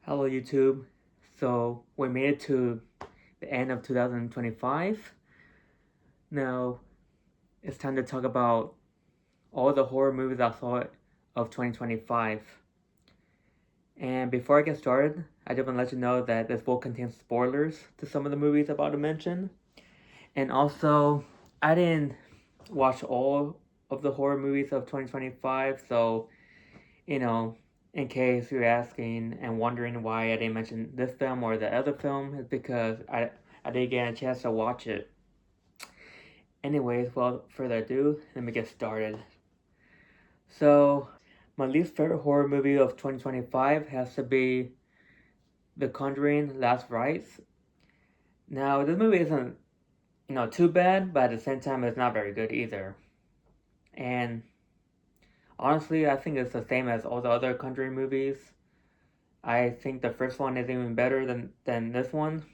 Hello YouTube. So we made it to the end of 2025. Now it's time to talk about all the horror movies I saw of 2025. And before I get started, I just want to let you know that this will contain spoilers to some of the movies I'm about to mention. And also, I didn't watch all of the horror movies of 2025, so you know, in case you're asking and wondering why I didn't mention this film or the other film, it's because I didn't get a chance to watch it. Anyways, without further ado, let me get started. So, my least favorite horror movie of 2025 has to be The Conjuring Last Rites. Now, this movie isn't, too bad, but at the same time, it's not very good either. And honestly, I think it's the same as all the other Conjuring movies. I think the first one is even better than this one,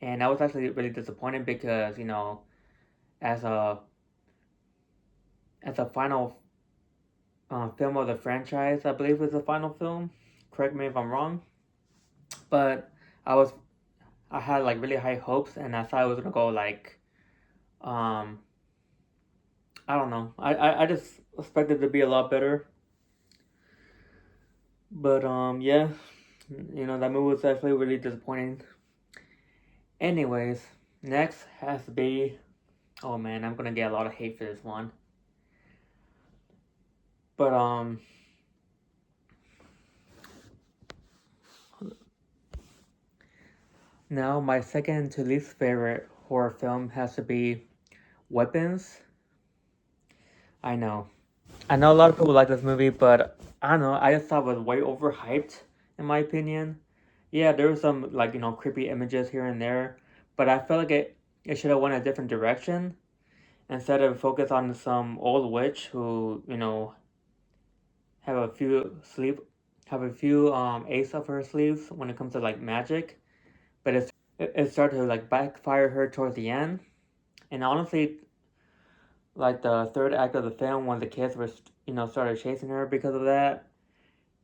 and I was actually really disappointed because as a as a final film of the franchise, I believe it's the final film. Correct me if I'm wrong, but I was I had like really high hopes, and I thought it was gonna go like um I don't know. I just expected it to be a lot better, but yeah, that movie was actually really disappointing. Anyways, next has to be, oh man, I'm gonna get a lot of hate for this one. But now my second to least favorite horror film has to be Weapons. I know. I know a lot of people like this movie, but I don't know, I just thought it was way overhyped in my opinion. Yeah, there was some like, creepy images here and there, but I felt like it should have went a different direction instead of focus on some old witch who, have a few sleep have a few ace up her sleeves when it comes to like magic, but it started to like backfire her towards the end. And honestly, like the third act of the film, when the kids were started chasing her because of that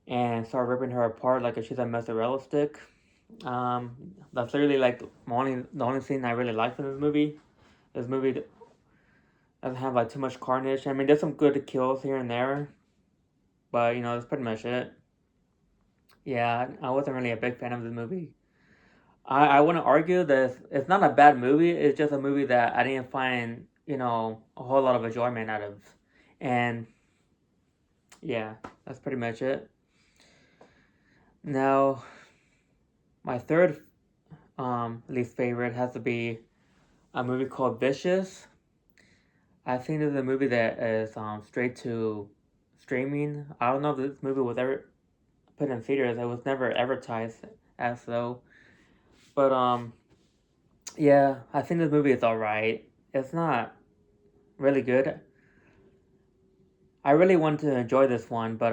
and started ripping her apart like she's a mozzarella stick. That's literally like the only scene I really like from this movie. This movie doesn't have like too much carnage. I mean, there's some good kills here and there, but that's pretty much it. Yeah, I wasn't really a big fan of this movie. I want to argue that it's not a bad movie. It's just a movie that I didn't find, a whole lot of enjoyment out of. And yeah, that's pretty much it. Now, my third least favorite has to be a movie called Vicious. I think this is a movie that is straight to streaming. I don't know if this movie was ever put in theaters. It was never advertised as though. But yeah, I think this movie is alright. It's not really good. I really want to enjoy this one, but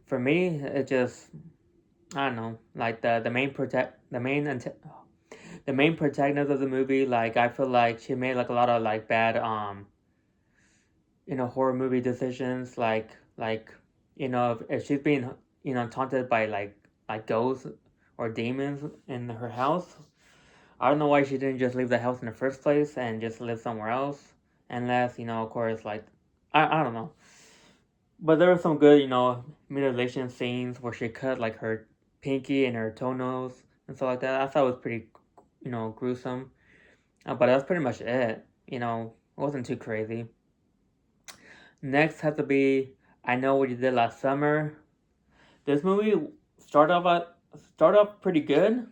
for me, it just, I don't know, like the main protagonist of the movie. Like I feel like she made like a lot of like bad horror movie decisions. Like if she's being taunted by like ghosts or demons in her house. I don't know why she didn't just leave the house in the first place and just live somewhere else, unless of course, like I don't know. But there were some good, mutilation scenes where she cut like her pinky and her toenails and stuff like that. I thought it was pretty, gruesome. But that's pretty much it. It wasn't too crazy. Next had to be I Know What You Did Last Summer. This movie started off pretty good.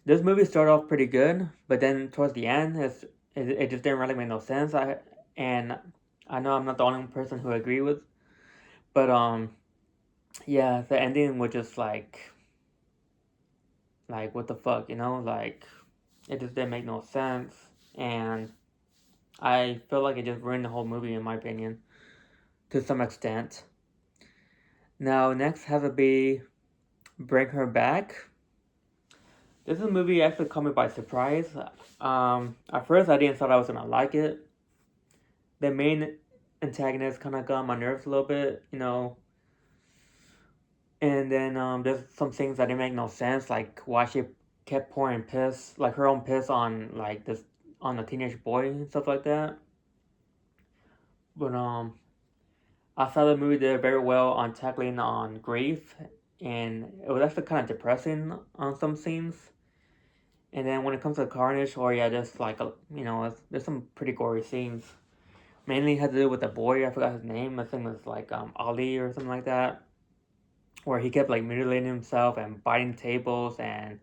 This movie started off pretty good, but then towards the end, it just didn't really make no sense. And I know I'm not the only person who agree with, but yeah, the ending was just like what the fuck, like it just didn't make no sense, and I feel like it just ruined the whole movie in my opinion, to some extent. Now next has to be Bring Her Back. This is a movie actually caught me by surprise. At first I didn't thought I was gonna like it. The main antagonist kind of got on my nerves a little bit. And then there's some things that didn't make no sense, like why she kept pouring piss, like her own piss on like this on a teenage boy and stuff like that. But I thought the movie did very well on tackling on grief, and it was actually kind of depressing on some scenes. And then when it comes to carnage, or yeah, just like there's some pretty gory scenes. Mainly had to do with the boy. I forgot his name. I think it was like Ali or something like that, where he kept like mutilating himself and biting tables and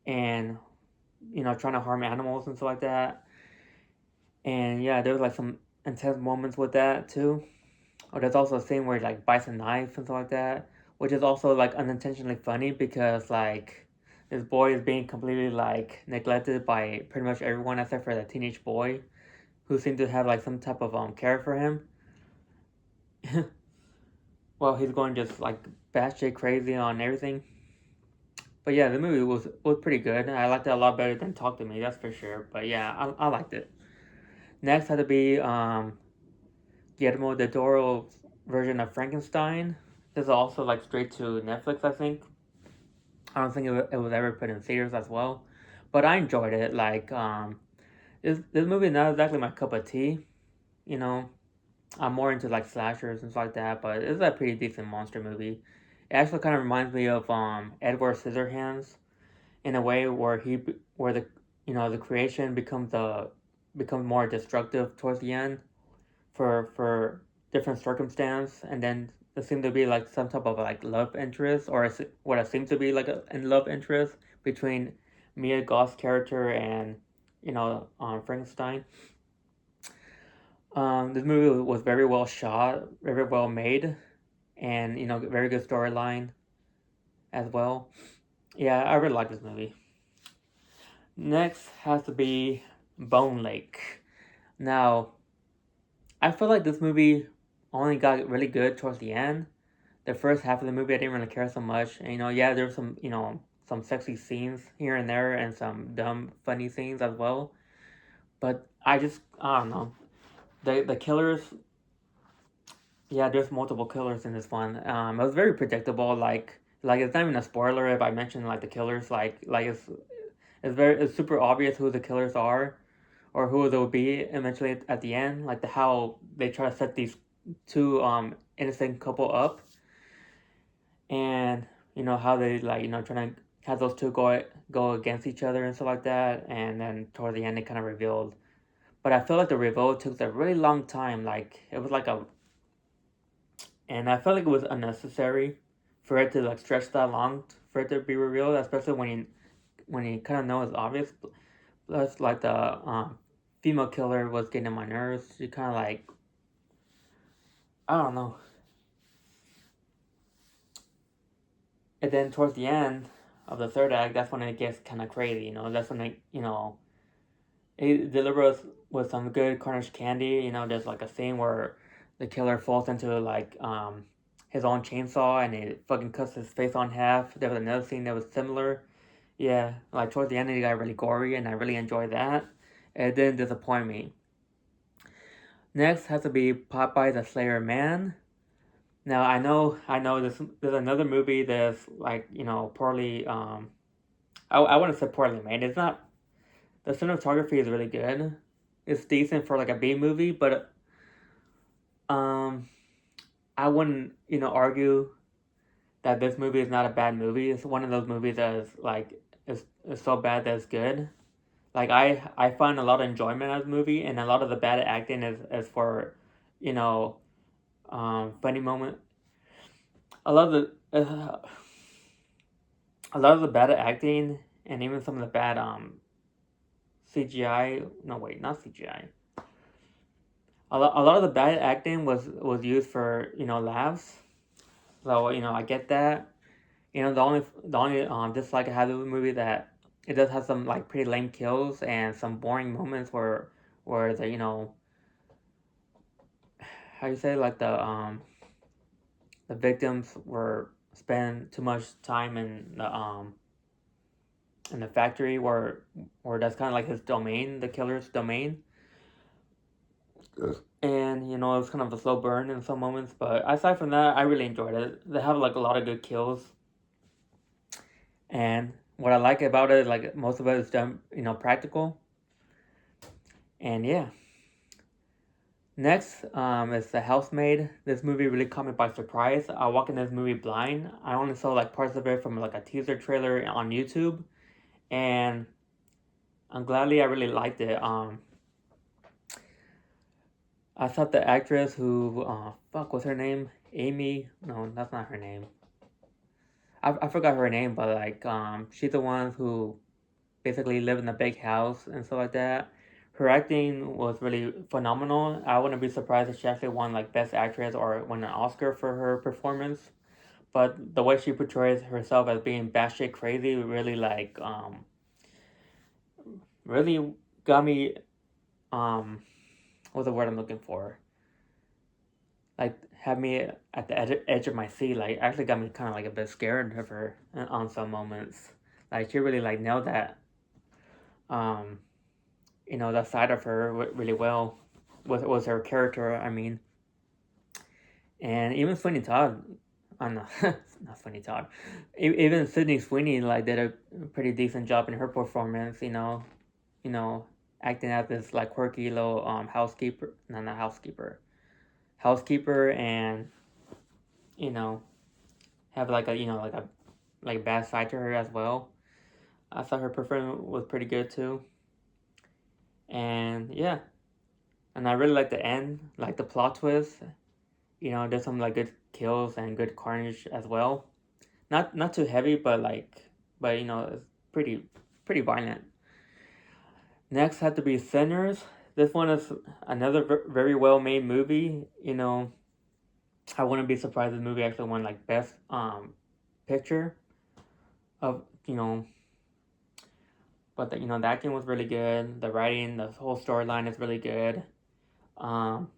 trying to harm animals and stuff like that. And yeah, there was like some intense moments with that too. Or there's also a scene where he like bites a knife and stuff like that, which is also like unintentionally funny because like this boy is being completely like neglected by pretty much everyone except for the teenage boy, who seemed to have like some type of care for him. Well, he's going just like batshit crazy on everything. But yeah, the movie was pretty good. I liked it a lot better than Talk to Me, that's for sure. But yeah, I liked it. Next had to be Guillermo del Toro's version of Frankenstein. This is also like straight to Netflix, I think. I don't think it was ever put in theaters as well, but I enjoyed it. Like this movie is not exactly my cup of tea. You know, I'm more into like slashers and stuff like that, but it's a pretty decent monster movie. It actually kind of reminds me of Edward Scissorhands in a way where the the creation becomes more destructive towards the end for different circumstance, and then there seemed to be like some type of like love interest, or what it seems to be like a love interest between Mia Goth's character and Frankenstein. This movie was very well shot, very well made, and very good storyline as well. Yeah, I really like this movie. Next has to be Bone Lake. Now, I feel like this movie only got really good towards the end. The first half of the movie, I didn't really care so much. And, yeah, there's some, some sexy scenes here and there and some dumb, funny scenes as well. But I don't know. The killers, yeah, there's multiple killers in this one. It was very predictable. Like it's not even a spoiler if I mention like the killers. Like it's super obvious who the killers are or who they will be eventually at the end. Like how they try to set these two innocent couple up, and how they like trying to have those two go against each other and stuff like that, and then toward the end it kind of revealed. But I feel like the reveal took a really long time. Like it was like a, and I felt like it was unnecessary for it to like stretch that long for it to be revealed, especially when you kind of know it's obvious. Plus, like the female killer was getting on my nerves. She kind of like, I don't know. And then towards the end of the third act, that's when it gets kind of crazy. That's when it delivers with some good Cornish candy. There's like a scene where the killer falls into like his own chainsaw and it fucking cuts his face on half. There was another scene that was similar. Yeah, like towards the end it got really gory and I really enjoyed that. It didn't disappoint me. Next has to be Popeye the Slayer Man. Now I know there's another movie that's like poorly I want to say poorly made. It's not, the cinematography is really good. It's decent for like a B movie, but um I wouldn't argue that this movie is not a bad movie. It's one of those movies that is so bad that it's good. Like I find a lot of enjoyment out of the movie, and a lot of the bad acting is for you know funny moment. A lot of the a lot of the bad acting and even some of the bad CGI. No, wait, not CGI. A lot of the bad acting was used for laughs. So I get that. The only dislike I have of the movie that it does have some like pretty lame kills and some boring moments where the how you say, like the victims were spend too much time in the factory where that's kind of like his domain, the killer's domain. and you know it was kind of a slow burn in some moments, but aside from that, I really enjoyed it. They have like a lot of good kills, and what I like about it, like most of it is done, you know, practical, and yeah. Next, is The Housemaid. This movie really caught me by surprise. I walked in this movie blind. I only saw like parts of it from like a teaser trailer on YouTube, and I'm gladly I really liked it. I thought the actress who, fuck, what's her name? Amy? No, that's not her name. I forgot her name, but like, she's the one who basically lived in a big house and stuff like that. Her acting was really phenomenal. I wouldn't be surprised if she actually won like Best Actress or won an Oscar for her performance. But the way she portrays herself as being batshit crazy really like really got me what's the word I'm looking for? Like had me at the edge of my seat. Like actually got me kind of like a bit scared of her on some moments. Like she really like nailed that um you know that side of her really well. Was her character? I mean, and even Sweeney Todd. I'm not not Sweeney Todd. Even Sydney Sweeney like did a pretty decent job in her performance. You know, acting as this like quirky little housekeeper. No, not housekeeper. Housekeeper, and you know have like a you know like a bad side to her as well. I thought her performance was pretty good too, and yeah, and I really like the end, like the plot twist. You know, there's some like good kills and good carnage as well. Not too heavy, but like, but you know, it's pretty violent. Next had to be Sinners. This one is another very well made movie. You know, I wouldn't be surprised if the movie actually won like best picture of you know, but the, you know the acting was really good. The writing, the whole storyline is really good. Um,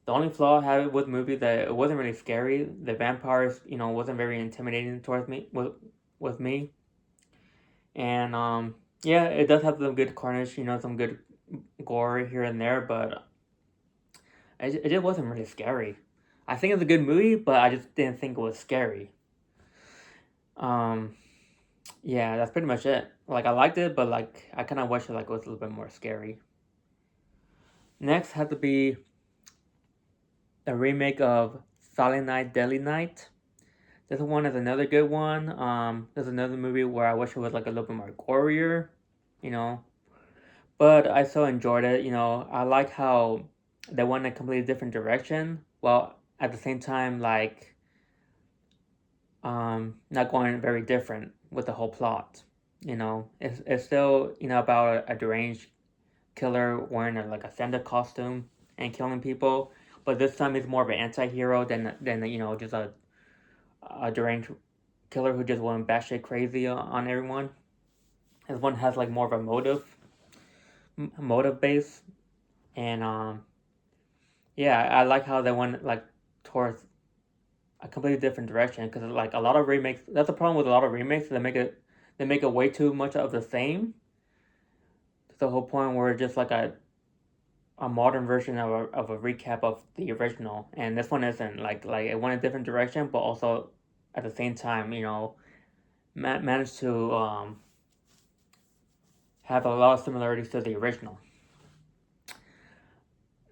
the only flaw I had with the movie that it wasn't really scary. The vampires, you know, wasn't very intimidating towards me with me. And yeah, it does have some good carnage, you know, some good gore here and there, but it just wasn't really scary. I think it's a good movie, but I just didn't think it was scary. Um, yeah, that's pretty much it. Like I liked it, but like I kind of wish it like was a little bit more scary. Next had to be a remake of Silent Night, Deadly Night. This one is another good one. There's another movie where I wish it was like a little bit more gorier, you know. But I still enjoyed it. You know, I like how they went a completely different direction. While at the same time, like, not going very different with the whole plot. You know, it's still you know about a deranged killer wearing like a Santa costume and killing people. But this time he's more of an anti-hero than you know just a deranged killer who just went batshit crazy on everyone. This one has like more of a motive base, and yeah, I like how they went like towards a completely different direction because like a lot of remakes. That's the problem with a lot of remakes. They make it way too much of the same. To the whole point where it's just like a modern version of a recap of the original, and this one isn't like it went a different direction, but also at the same time, you know, managed to have a lot of similarities to the original.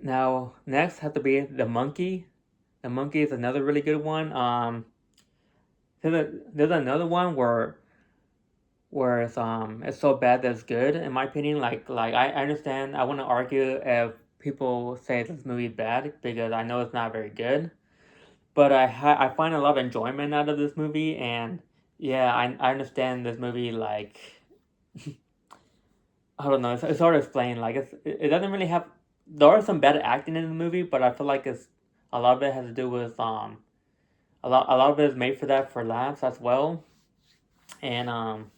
Now, next had to be The Monkey. The Monkey is another really good one. There's another one where it's so bad that it's good in my opinion. Like I understand. I want to argue if people say this movie is bad because I know it's not very good. But I find a lot of enjoyment out of this movie, and yeah, I understand this movie like I don't know. It's hard to explain. Like it doesn't really have. There are some bad acting in the movie, but I feel like it's a lot of it has to do with a lot of it is made for that for laughs as well, and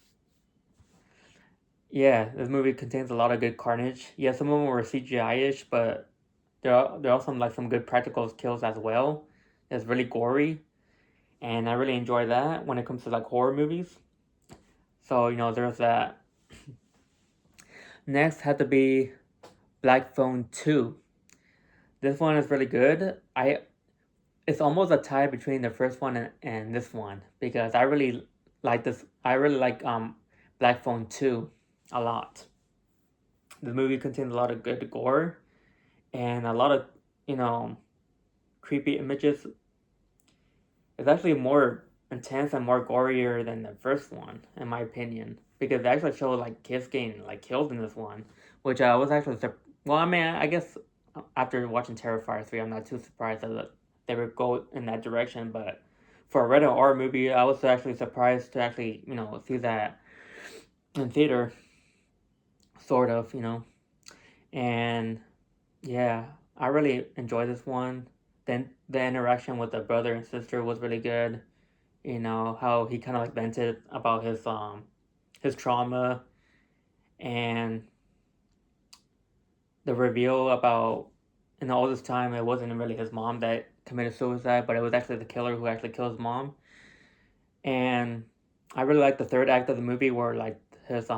yeah, this movie contains a lot of good carnage. Yeah, some of them were CGI ish, but there are some like some good practical kills as well. It's really gory, and I really enjoy that when it comes to like horror movies. So you know, there's that. Next had to be Black Phone 2. This one is really good. It's almost a tie between the first one and this one because I really like this. I really like Black Phone 2 a lot. The movie contains a lot of good gore and a lot of, you know, creepy images. It's actually more intense and more gorier than the first one, in my opinion, because they actually show like kids getting like killed in this one, which I was actually well. I mean, I guess after watching Terrifier 3, I'm not too surprised that they would go in that direction. But for a rated R movie, I was actually surprised to actually see that in theater, sort of, and yeah, I really enjoyed this one. Then the interaction with the brother and sister was really good. How he kind of like vented about his trauma, and the reveal about all this time it wasn't really his mom that committed suicide, but it was actually the killer who actually killed his mom. And I really like the third act of the movie where like his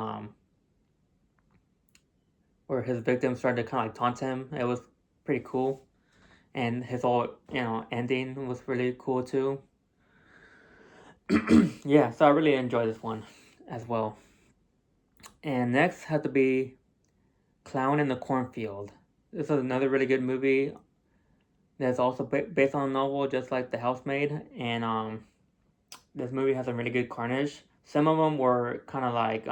where his victim started to kind of like taunt him. It was pretty cool, and his whole ending was really cool too. Yeah, so I really enjoyed this one as well. And next had to be Clown in the Cornfield. This is another really good movie that's also based on a novel, just like The Housemaid. And this movie has some really good carnage. Some of them were kind of like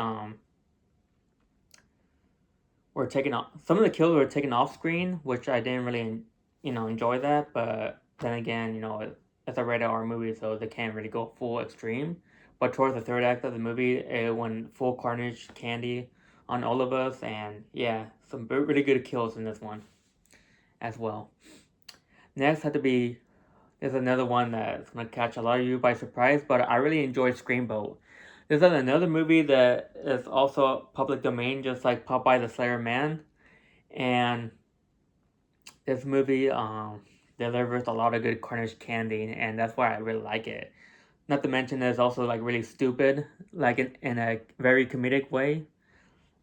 were taken off. Some of the kills were taken off screen, which I didn't really enjoy that. But then again, it's a rated R movie, so they can't really go full extreme. But towards the third act of the movie, it went full carnage, candy on all of us, and yeah, some really good kills in this one as well. Next had to be, there's another one that's gonna catch a lot of you by surprise, but I really enjoyed Screamboat. This is another movie that is also public domain, just like Popeye the Slayer Man, and this movie delivers a lot of good carnage candy, and that's why I really like it. Not to mention, it's also like really stupid, like in a very comedic way.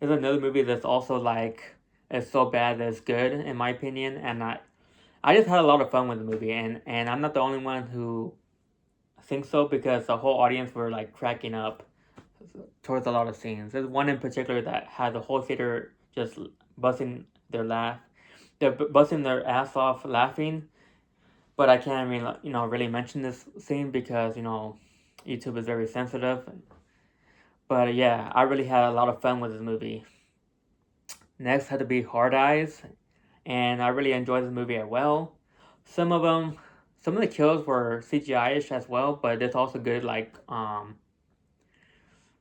There's another movie that's also like it's so bad that it's good in my opinion, and I just had a lot of fun with the movie, and I'm not the only one who thinks so because the whole audience were like cracking up towards a lot of scenes. There's one in particular that had the whole theater just busting their laugh, they're busting their ass off laughing. But I can't really mention this scene because YouTube is very sensitive. But yeah, I really had a lot of fun with this movie. Next had to be Hard Eyes, and I really enjoyed this movie as well. Some of them, some of the kills were CGI-ish as well, but there's also good like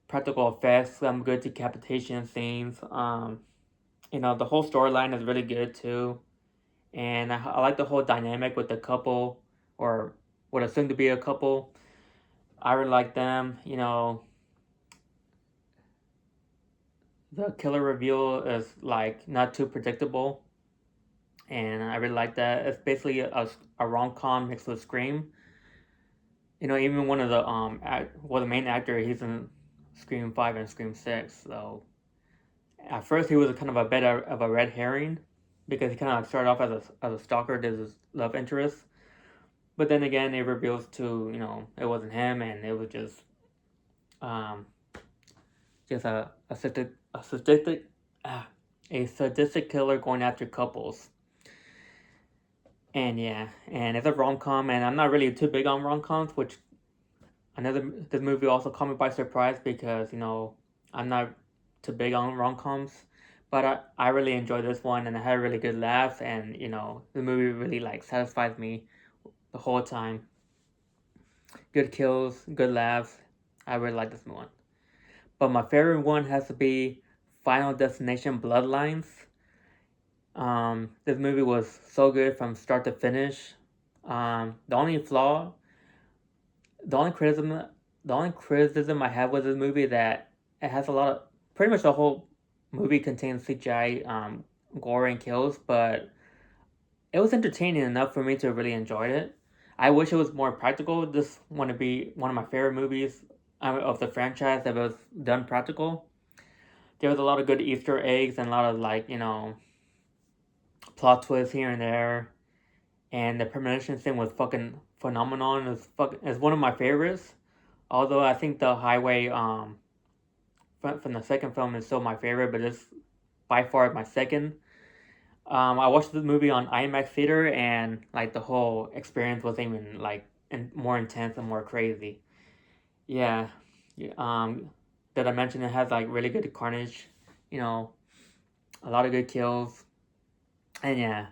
practical effects, some good decapitation scenes. The whole storyline is really good too, and I like the whole dynamic with the couple, or what assumed to be a couple. I really like them. The killer reveal is like not too predictable, and I really like that. It's basically a rom com mixed with Scream. Even one of the the main actor, he's in Scream 5 and Scream 6. So at first he was kind of a bit of a red herring because he kind of like started off as a stalker to his love interest, but then again it reveals to it wasn't him, and it was um just a sadistic killer going after couples. And yeah, and it's a rom com, and I'm not really too big on rom coms, which this movie also caught me by surprise because I'm not too big on rom coms, but I really enjoyed this one, and I had really good laughs, and the movie really like satisfies me the whole time. Good kills, good laughs. I really like this one. But my favorite one has to be Final Destination Bloodlines. This movie was so good from start to finish. The only flaw, the only criticism I have with this movie that it has a lot of, pretty much the whole movie contains CGI, gore and kills, but it was entertaining enough for me to really enjoy it. I wish it was more practical. This want to be one of my favorite movies of the franchise that was done practical. There was a lot of good Easter eggs and a lot of like plot twists here and there. and the premonition scene was fucking phenomenal, and it's one of my favorites. Although I think the highway from the second film is still my favorite, but it's by far my second. I watched the movie on IMAX theater, and like the whole experience was even like more intense and more crazy. Yeah, yeah, did I mention it has like really good carnage, you know, a lot of good kills, and yeah,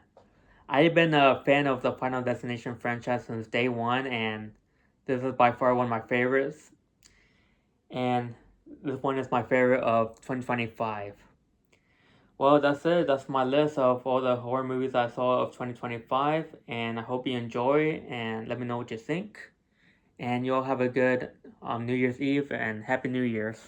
I've been a fan of the Final Destination franchise since day one, and this is by far one of my favorites. And this one is my favorite of 2025. Well, that's it. That's my list of all the horror movies I saw of 2025, and I hope you enjoy and let me know what you think. And you all have a good New Year's Eve and Happy New Year's.